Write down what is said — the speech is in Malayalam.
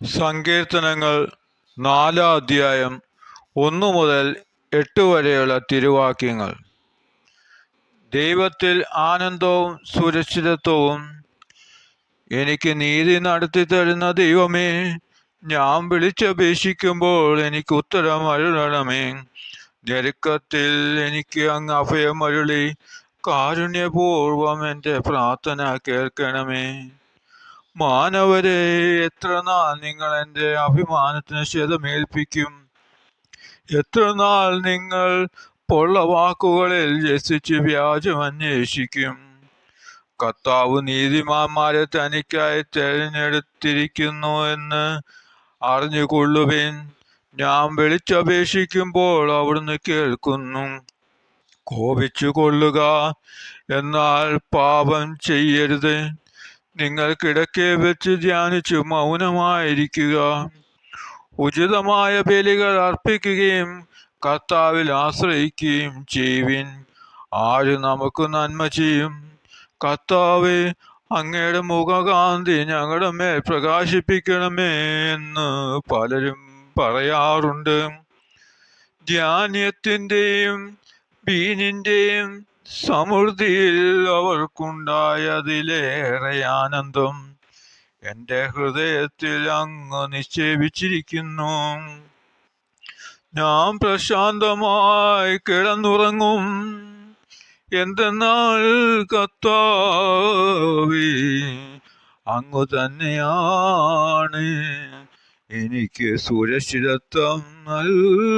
സങ്കീർത്തനങ്ങൾ 4 അധ്യായം 1 മുതൽ 8 വരെയുള്ള തിരുവാക്യങ്ങൾ. ദൈവത്തിൽ ആനന്ദവും സുരക്ഷിതത്വവും. എനിക്ക് നീതി നടത്തി തരുന്ന ദൈവമേ, ഞാൻ വിളിച്ചപേക്ഷിക്കുമ്പോൾ എനിക്ക് ഉത്തരം അരുളണമേ. ഞെരുക്കത്തിൽ എനിക്ക് അങ്ങ് അഭയം അരുളി കാരുണ്യപൂർവം എൻ്റെ പ്രാർത്ഥന കേൾക്കണമേ. മാനവരെ, എത്ര നാൾ നിങ്ങൾ എൻ്റെ അഭിമാനത്തിന് ക്ഷതമേൽപ്പിക്കും? എത്ര നാൾ നിങ്ങൾ പൊള്ളവാക്കുകളിൽ രസിച്ച് വ്യാജം അന്വേഷിക്കും? കർത്താവ് നീതിമാന്മാരെ തനിക്കായി തെരഞ്ഞെടുത്തിരിക്കുന്നു എന്ന് അറിഞ്ഞുകൊള്ളുവിൻ. ഞാൻ വിളിച്ചപേക്ഷിക്കുമ്പോൾ അവിടുന്ന് കേൾക്കുന്നു. കോപിച്ചു കൊള്ളുക, എന്നാൽ പാപം ചെയ്യരുത്. നിങ്ങൾ കിടക്കെ വെച്ച് ധ്യാനിച്ചു മൗനമായിരിക്കുക. ഉചിതമായ ബലികൾ അർപ്പിക്കുകയും കർത്താവിൽ ആശ്രയിക്കുകയും ചെയ്യുവിൻ. ആര് നമുക്ക് നന്മ ചെയ്യും? കർത്താവേ, അങ്ങയുടെ മുഖകാന്തി ഞങ്ങളുടെ മേൽ പ്രകാശിപ്പിക്കണമേ എന്ന് പലരും പറയാറുണ്ട്. ധാന്യത്തിൻ്റെയും വീഞ്ഞിൻ്റെയും സമൃദ്ധിയിൽ അവർക്കുണ്ടായതിലേറെ ആനന്ദം എൻ്റെ ഹൃദയത്തിൽ അങ്ങ് നിക്ഷേപിച്ചിരിക്കുന്നു. ഞാൻ പ്രശാന്തമായി കിടന്നുറങ്ങും. എന്തെന്നാൽ കർത്താവേ, അങ്ങു തന്നെയാണ് എനിക്ക് സുരക്ഷിതത്വം നൽകുന്നതേ.